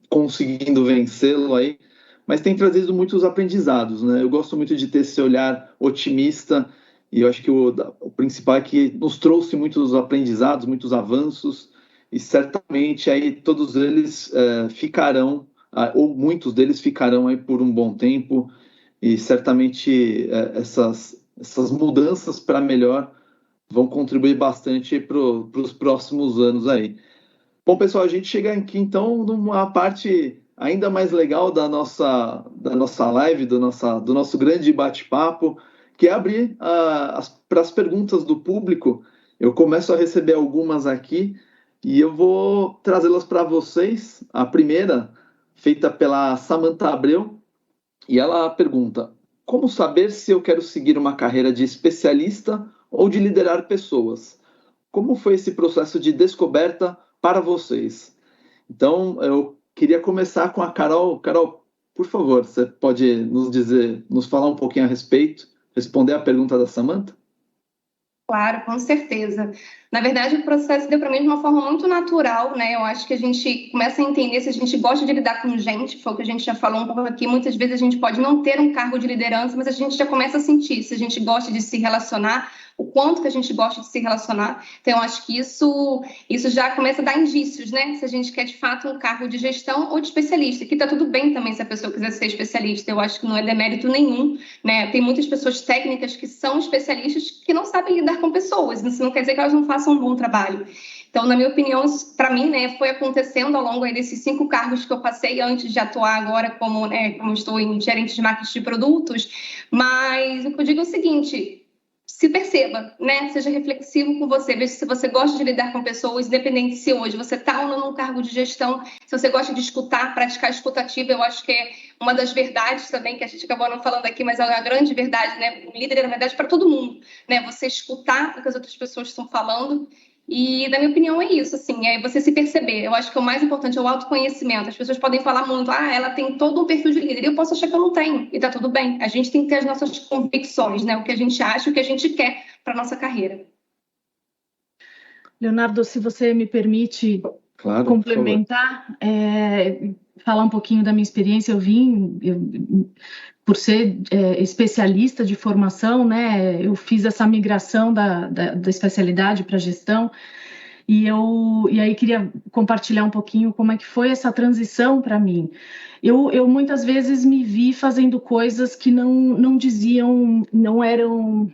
conseguindo vencê-lo aí, mas tem trazido muitos aprendizados, né? Eu gosto muito de ter esse olhar otimista e eu acho que o principal é que nos trouxe muitos aprendizados, muitos avanços e certamente aí todos eles ficarão, ou muitos deles ficarão aí por um bom tempo e certamente essas mudanças para melhor vão contribuir bastante para os próximos anos aí. Bom, pessoal, a gente chega aqui então numa parte ainda mais legal da nossa live, do nosso grande bate-papo, que é abrir para as perguntas do público. Eu começo a receber algumas aqui e eu vou trazê-las para vocês. A primeira, feita pela Samantha Abreu, e ela pergunta: como saber se eu quero seguir uma carreira de especialista ou de liderar pessoas. Como foi esse processo de descoberta para vocês? Então, eu queria começar com a Carol. Carol, por favor, você pode nos falar um pouquinho a respeito, responder a pergunta da Samantha? Claro, com certeza. Na verdade, o processo deu para mim de uma forma muito natural, né? Eu acho que a gente começa a entender se a gente gosta de lidar com gente, foi o que a gente já falou um pouco aqui. Muitas vezes a gente pode não ter um cargo de liderança, mas a gente já começa a sentir se a gente gosta de se relacionar, o quanto que a gente gosta de se relacionar. Então, eu acho que isso já começa a dar indícios, né? Se a gente quer de fato um cargo de gestão ou de especialista, que tá tudo bem também se a pessoa quiser ser especialista. Eu acho que não é demérito nenhum, né? Tem muitas pessoas técnicas que são especialistas que não sabem lidar com pessoas. Isso não quer dizer que elas não façam um bom trabalho. Então, na minha opinião, para mim, né, foi acontecendo ao longo desses 5 cargos que eu passei antes de atuar agora como estou em gerente de marketing de produtos. Mas o que eu digo é o seguinte: se perceba, né? Seja reflexivo com você, veja se você gosta de lidar com pessoas, independente se hoje você está ou não num cargo de gestão, se você gosta de escutar, praticar escutativa. Eu acho que é uma das verdades também, que a gente acabou não falando aqui, mas é uma grande verdade, né? O líder é, na verdade, para todo mundo, né? Você escutar o que as outras pessoas estão falando. E, na minha opinião, é isso, assim, é você se perceber. Eu acho que o mais importante é o autoconhecimento. As pessoas podem falar muito, ela tem todo um perfil de líder. Eu posso achar que eu não tenho, e tá tudo bem. A gente tem que ter as nossas convicções, né? O que a gente acha, o que a gente quer para nossa carreira. Leonardo, se você me permite complementar, falar um pouquinho da minha experiência. Por ser especialista de formação, né, eu fiz essa migração da especialidade para gestão, e aí queria compartilhar um pouquinho como é que foi essa transição para mim. Eu muitas vezes me vi fazendo coisas que não diziam, não eram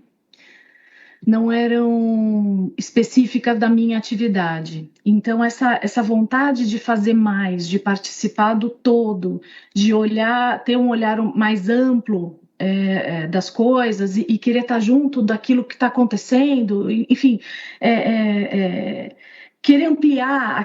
específicas da minha atividade. Então, essa vontade de fazer mais, de participar do todo, de ter um olhar mais amplo das coisas e querer estar junto daquilo que está acontecendo, enfim, querer ampliar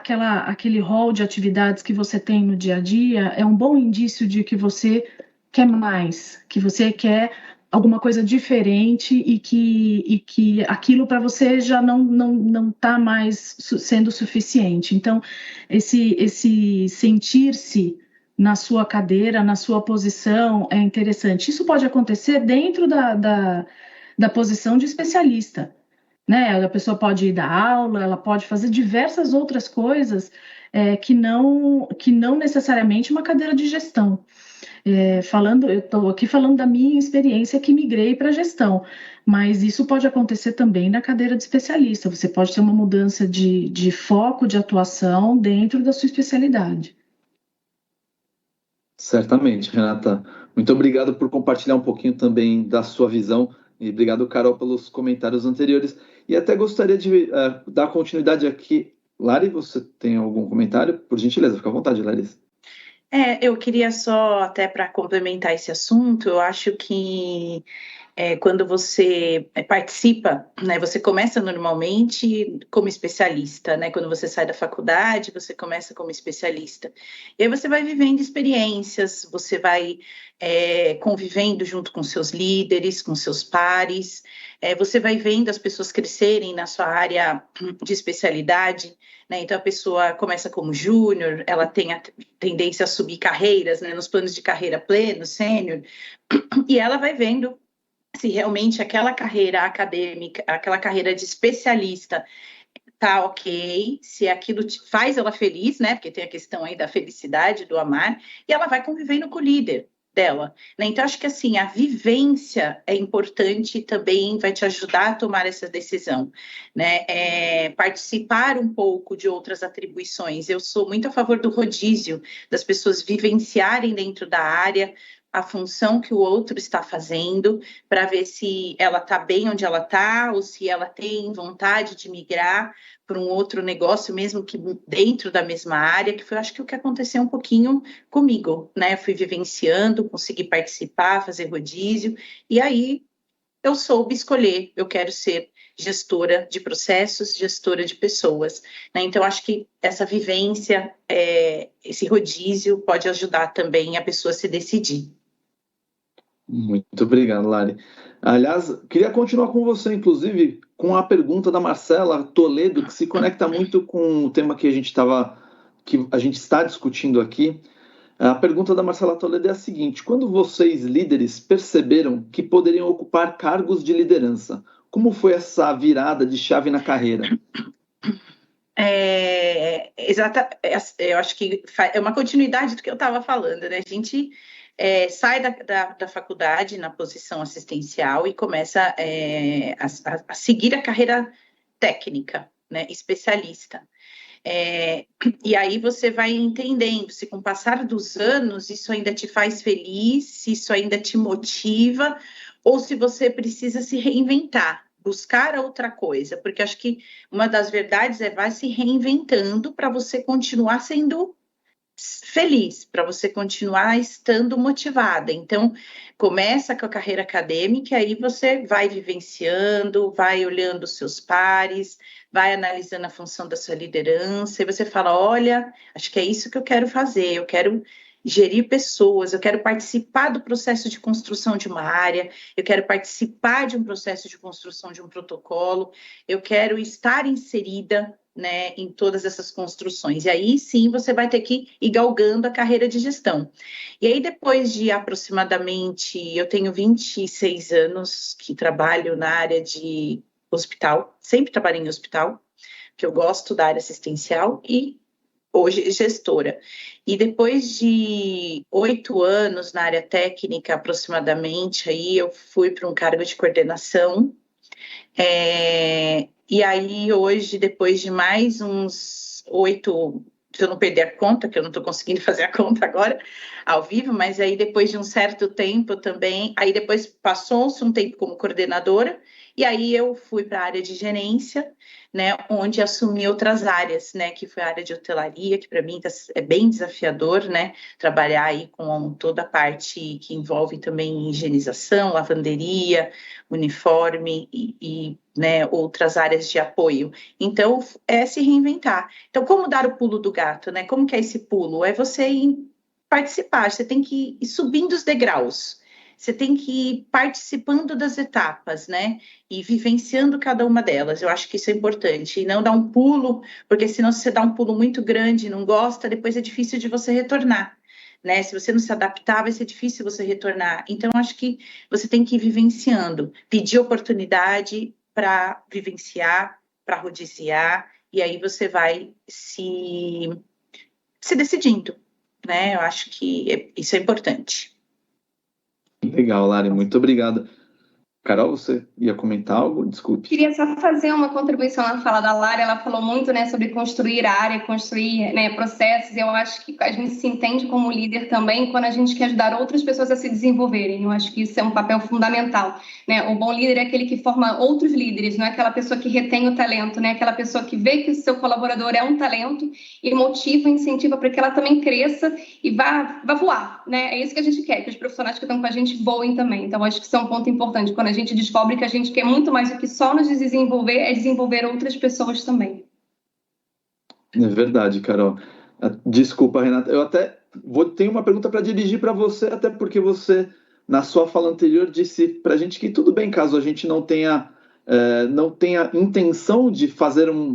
aquele rol de atividades que você tem no dia a dia é um bom indício de que você quer mais, que você quer alguma coisa diferente e que aquilo para você já não está mais sendo suficiente. Então, esse sentir-se na sua cadeira, na sua posição, é interessante. Isso pode acontecer dentro da posição de especialista, né? A pessoa pode ir dar aula, ela pode fazer diversas outras coisas que não necessariamente uma cadeira de gestão. Eu estou aqui falando da minha experiência que migrei para gestão, mas isso pode acontecer também na cadeira de especialista. Você pode ter uma mudança de foco de atuação dentro da sua especialidade. Certamente, Renata. Muito obrigado por compartilhar um pouquinho também da sua visão, e obrigado, Carol, pelos comentários anteriores. E até gostaria de dar continuidade aqui. Lari, você tem algum comentário? Por gentileza, fica à vontade, Larissa. Eu queria só, até para complementar esse assunto, eu acho que quando você participa, né, você começa normalmente como especialista, né? Quando você sai da faculdade, você começa como especialista. E aí você vai vivendo experiências, você vai convivendo junto com seus líderes, com seus pares, você vai vendo as pessoas crescerem na sua área de especialidade, né? Então, a pessoa começa como júnior, ela tem a tendência a subir carreiras, né, nos planos de carreira pleno, sênior, e ela vai vendo se realmente aquela carreira acadêmica, aquela carreira de especialista tá ok, se aquilo faz ela feliz, né? Porque tem a questão aí da felicidade, do amar, e ela vai convivendo com o líder dela, né? Então, acho que assim, a vivência é importante e também vai te ajudar a tomar essa decisão, né? Participar um pouco de outras atribuições. Eu sou muito a favor do rodízio, das pessoas vivenciarem dentro da área a função que o outro está fazendo, para ver se ela está bem onde ela está, ou se ela tem vontade de migrar para um outro negócio, mesmo que dentro da mesma área, que foi, acho que o que aconteceu um pouquinho comigo, né? Fui vivenciando, consegui participar, fazer rodízio, e aí eu soube escolher, eu quero ser gestora de processos, gestora de pessoas, né? Então, acho que essa vivência, esse rodízio pode ajudar também a pessoa a se decidir. Muito obrigado, Lari. Aliás, queria continuar com você, inclusive, com a pergunta da Marcela Toledo, que se conecta muito com o tema que a gente está discutindo aqui. A pergunta da Marcela Toledo é a seguinte: quando vocês, líderes, perceberam que poderiam ocupar cargos de liderança, como foi essa virada de chave na carreira? Eu acho que é uma continuidade do que eu estava falando, né? A gente sai da faculdade na posição assistencial e começa a seguir a carreira técnica, né? Especialista. E aí você vai entendendo se com o passar dos anos isso ainda te faz feliz, se isso ainda te motiva, ou se você precisa se reinventar, buscar outra coisa, porque acho que uma das verdades vai se reinventando para você continuar sendo feliz, para você continuar estando motivada. Então, começa com a carreira acadêmica, aí você vai vivenciando, vai olhando os seus pares, vai analisando a função da sua liderança, e você fala, olha, acho que é isso que eu quero fazer, eu quero gerir pessoas, eu quero participar do processo de construção de uma área, eu quero participar de um processo de construção de um protocolo, eu quero estar inserida, né, em todas essas construções. E aí, sim, você vai ter que ir galgando a carreira de gestão. E aí, depois de aproximadamente, eu tenho 26 anos que trabalho na área de hospital, sempre trabalhei em hospital, que eu gosto da área assistencial e hoje gestora. E depois de 8 anos na área técnica, aproximadamente, aí eu fui para um cargo de coordenação. E aí, hoje, depois de mais uns 8, se eu não perder a conta, que eu não estou conseguindo fazer a conta agora, ao vivo, mas aí depois de um certo tempo também, aí depois passou-se um tempo como coordenadora, e aí eu fui para a área de gerência, né, onde assumi outras áreas, né, que foi a área de hotelaria, que para mim é bem desafiador, né, trabalhar aí com toda a parte que envolve também higienização, lavanderia, uniforme e né, outras áreas de apoio. Então, é se reinventar. Então, como dar o pulo do gato, né? Como que é esse pulo? É você participar, você tem que ir subindo os degraus. Você tem que ir participando das etapas, né? E vivenciando cada uma delas. Eu acho que isso é importante. E não dar um pulo, porque senão se você dá um pulo muito grande e não gosta, depois é difícil de você retornar. Né? Se você não se adaptar, vai ser difícil você retornar. Então, acho que você tem que ir vivenciando, pedir oportunidade para vivenciar, para rodiziar, e aí você vai se decidindo, né? Eu acho que isso é importante. Legal, Lari, muito obrigado. Carol, você ia comentar algo? Desculpe. Queria só fazer uma contribuição na fala da Lara. Ela falou muito, né, sobre construir área, construir, né, processos. Eu acho que a gente se entende como líder também quando a gente quer ajudar outras pessoas a se desenvolverem. Eu acho que isso é um papel fundamental, né? O bom líder é aquele que forma outros líderes, não é aquela pessoa que retém o talento, né? Aquela pessoa que vê que o seu colaborador é um talento e motiva, incentiva para que ela também cresça e vá voar, né? É isso que a gente quer, que os profissionais que estão com a gente voem também. Então, acho que isso é um ponto importante. Quando a gente descobre que a gente quer muito mais do que só nos desenvolver, é desenvolver outras pessoas também. É verdade, Carol. Desculpa, Renata. Eu até tenho uma pergunta para dirigir para você, até porque você, na sua fala anterior, disse para a gente que tudo bem caso a gente não tenha intenção de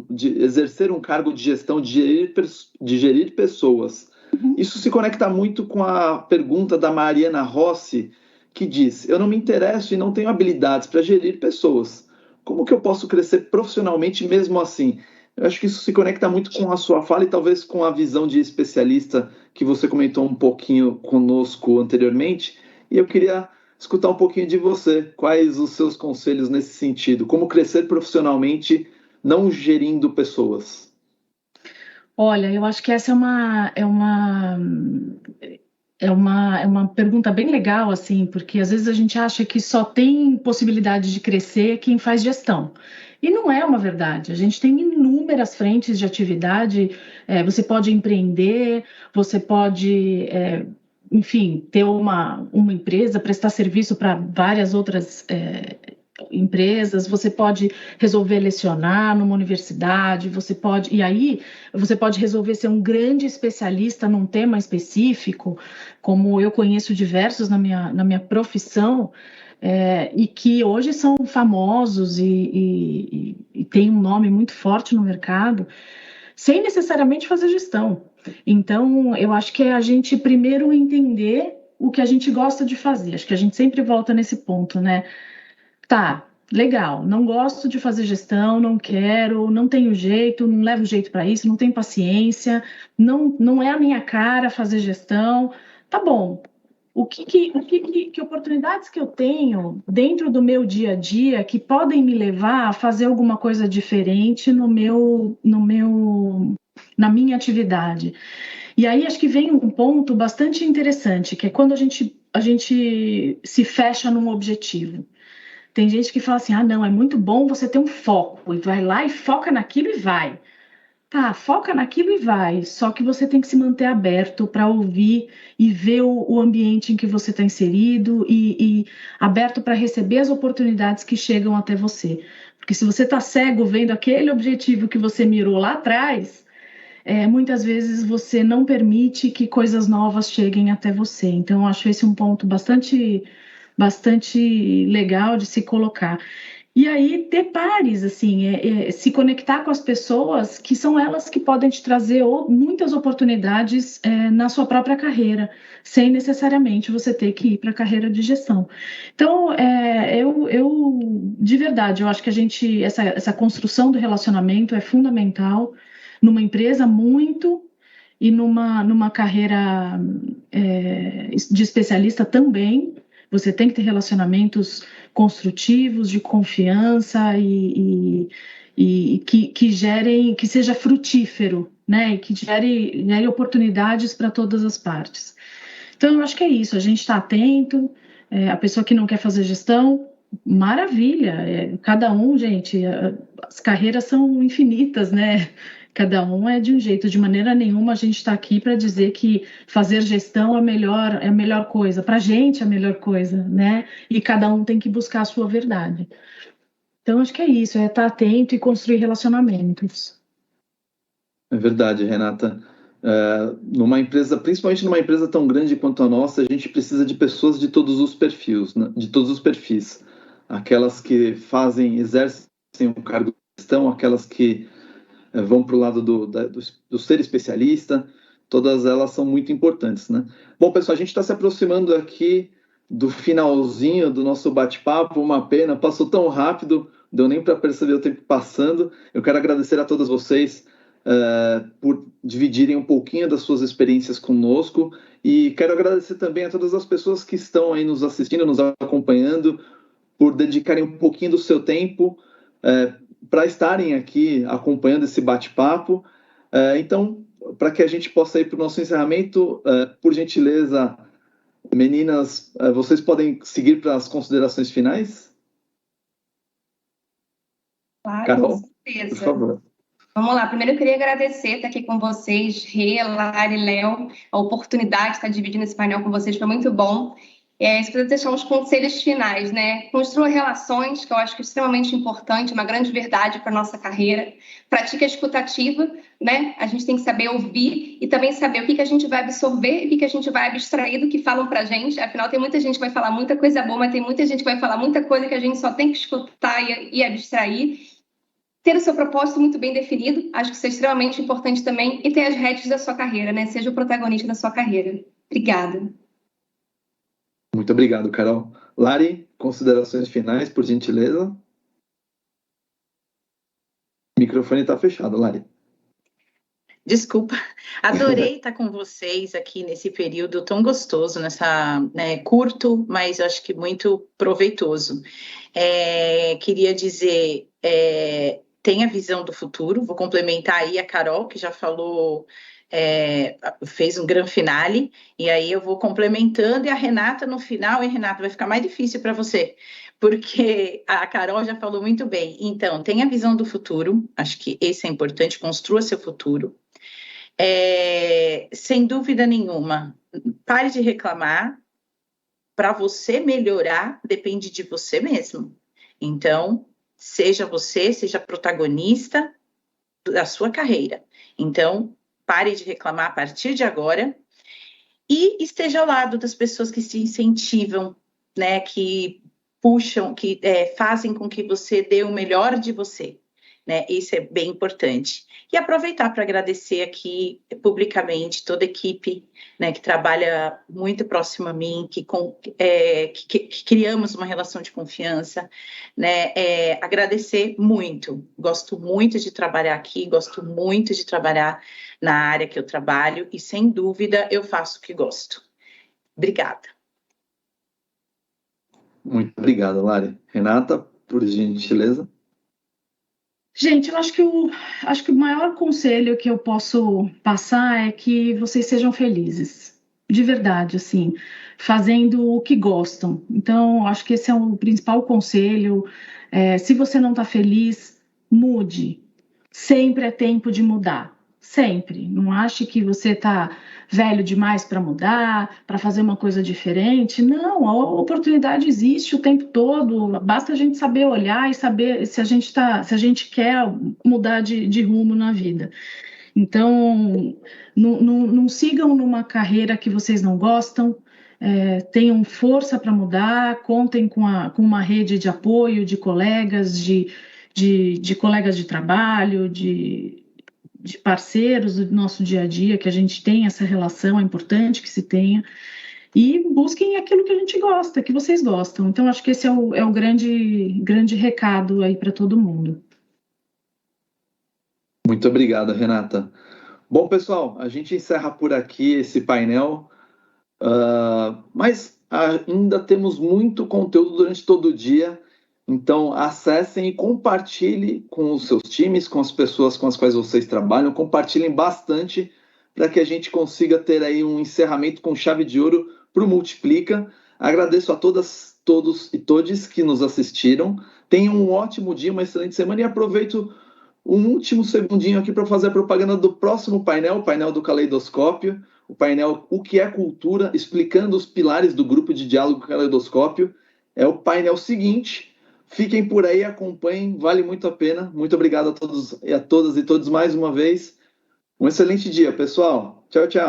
de exercer um cargo de gestão, de gerir pessoas. Isso se conecta muito com a pergunta da Mariana Rossi, que diz: eu não me interesso e não tenho habilidades para gerir pessoas. Como que eu posso crescer profissionalmente mesmo assim? Eu acho que isso se conecta muito com a sua fala e talvez com a visão de especialista que você comentou um pouquinho conosco anteriormente. E eu queria escutar um pouquinho de você. Quais os seus conselhos nesse sentido? Como crescer profissionalmente não gerindo pessoas? Olha, eu acho que essa é uma pergunta bem legal, assim, porque às vezes a gente acha que só tem possibilidade de crescer quem faz gestão. E não é uma verdade. A gente tem inúmeras frentes de atividade. Você pode empreender, você pode, enfim, ter uma empresa, prestar serviço para várias outras empresas, você pode resolver lecionar numa universidade, e aí você pode resolver ser um grande especialista num tema específico, como eu conheço diversos na minha profissão, e que hoje são famosos e têm um nome muito forte no mercado, sem necessariamente fazer gestão. Então, eu acho que é a gente primeiro entender o que a gente gosta de fazer. Acho que a gente sempre volta nesse ponto, né? Tá, legal, não gosto de fazer gestão, não quero, não tenho jeito, não levo jeito para isso, não tenho paciência, não é a minha cara fazer gestão. Tá bom. Que oportunidades que eu tenho dentro do meu dia a dia que podem me levar a fazer alguma coisa diferente na minha atividade? E aí acho que vem um ponto bastante interessante, que é quando a gente se fecha num objetivo. Tem gente que fala assim, não, é muito bom você ter um foco, e vai lá e foca naquilo e vai. Tá, foca naquilo e vai, só que você tem que se manter aberto para ouvir e ver o ambiente em que você está inserido e aberto para receber as oportunidades que chegam até você. Porque se você está cego vendo aquele objetivo que você mirou lá atrás, muitas vezes você não permite que coisas novas cheguem até você. Então, eu acho esse um ponto bastante legal de se colocar. E aí, ter pares, assim, se conectar com as pessoas que são elas que podem te trazer muitas oportunidades na sua própria carreira, sem necessariamente você ter que ir para a carreira de gestão. Então, de verdade, eu acho que essa construção do relacionamento é fundamental numa empresa muito e numa carreira de especialista também. Você tem que ter relacionamentos construtivos, de confiança e que seja frutífero, né? E que gere oportunidades para todas as partes. Então, eu acho que é isso, a gente está atento, a pessoa que não quer fazer gestão, maravilha, cada um, gente, as carreiras são infinitas, né? Cada um é de um jeito, de maneira nenhuma a gente está aqui para dizer que fazer gestão é a melhor coisa, para a gente é a melhor coisa, né? E cada um tem que buscar a sua verdade. Então, acho que é isso, estar atento e construir relacionamentos. É verdade, Renata. Numa empresa, principalmente numa empresa tão grande quanto a nossa, a gente precisa de pessoas de todos os perfis, né? De todos os perfis. Aquelas que exercem o cargo de gestão, aquelas que vão para o lado do ser especialista, todas elas são muito importantes, né? Bom, pessoal, a gente está se aproximando aqui do finalzinho do nosso bate-papo, uma pena, passou tão rápido, deu nem para perceber o tempo passando. Eu quero agradecer a todos vocês por dividirem um pouquinho das suas experiências conosco e quero agradecer também a todas as pessoas que estão aí nos assistindo, nos acompanhando, por dedicarem um pouquinho do seu tempo para estarem aqui acompanhando esse bate-papo. Então, para que a gente possa ir para o nosso encerramento, por gentileza, meninas, vocês podem seguir para as considerações finais? Claro, Carol, com certeza. por favor. Vamos lá, primeiro eu queria agradecer estar aqui com vocês, Rê, Lari, Léo, a oportunidade de estar dividindo esse painel com vocês foi muito bom. Se puder deixar uns conselhos finais, né? Construa relações, que eu acho que é extremamente importante, uma grande verdade para a nossa carreira. Pratique a escutativa, né? A gente tem que saber ouvir e também saber o que a gente vai absorver e o que a gente vai abstrair do que falam para a gente. Afinal, tem muita gente que vai falar muita coisa boa, mas tem muita gente que vai falar muita coisa que a gente só tem que escutar e abstrair. Ter o seu propósito muito bem definido, acho que isso é extremamente importante também, e ter as rédeas da sua carreira, né? Seja o protagonista da sua carreira. Obrigada. Muito obrigado, Carol. Lari, considerações finais, por gentileza. O microfone está fechado, Lari. Desculpa, adorei estar com vocês aqui nesse período tão gostoso, curto, mas acho que muito proveitoso. Queria dizer, tenha visão do futuro, vou complementar aí a Carol, que já falou, fez um grande finale, e aí eu vou complementando, e a Renata no final, e Renata, vai ficar mais difícil para você, porque a Carol já falou muito bem. Então, tenha visão do futuro, acho que esse é importante, construa seu futuro. Sem dúvida nenhuma, pare de reclamar. Para você melhorar, depende de você mesmo. Então, seja você, seja protagonista da sua carreira. Então, pare de reclamar a partir de agora e esteja ao lado das pessoas que te incentivam, né, que puxam, que fazem com que você dê o melhor de você, né? Isso é bem importante. E aproveitar para agradecer aqui publicamente toda a equipe, né, que trabalha muito próximo a mim, que criamos uma relação de confiança, né? Agradecer muito. Gosto muito de trabalhar aqui, gosto muito de trabalhar na área que eu trabalho e, sem dúvida, eu faço o que gosto. Obrigada. Muito obrigado, Lari. Renata, por gentileza. Gente, eu acho que o maior conselho que eu posso passar é que vocês sejam felizes, de verdade, assim, fazendo o que gostam. Então, acho que esse é o principal conselho. Se você não está feliz, mude. Sempre é tempo de mudar, sempre. Não ache que você está velho demais para mudar, para fazer uma coisa diferente. Não, a oportunidade existe o tempo todo. Basta a gente saber olhar e saber se a gente quer mudar de rumo na vida. Então, não sigam numa carreira que vocês não gostam. Tenham força para mudar, contem com uma rede de apoio, de colegas, de colegas de trabalho, de parceiros do nosso dia a dia, que a gente tem essa relação, é importante que se tenha, e busquem aquilo que a gente gosta, que vocês gostam. Então, acho que esse é o grande recado aí para todo mundo. Muito obrigado, Renata. Bom, pessoal, a gente encerra por aqui esse painel, mas ainda temos muito conteúdo durante todo o dia. Então, acessem e compartilhem com os seus times, com as pessoas com as quais vocês trabalham, compartilhem bastante para que a gente consiga ter aí um encerramento com chave de ouro para o Multiplica. Agradeço a todas, todos e todes que nos assistiram. Tenham um ótimo dia, uma excelente semana e aproveito um último segundinho aqui para fazer a propaganda do próximo painel, o painel do Caleidoscópio, o painel O que é Cultura, explicando os pilares do grupo de diálogo Caleidoscópio. É o painel seguinte. Fiquem por aí, acompanhem, vale muito a pena. Muito obrigado a todos e a todas e todos mais uma vez. Um excelente dia, pessoal. Tchau, tchau.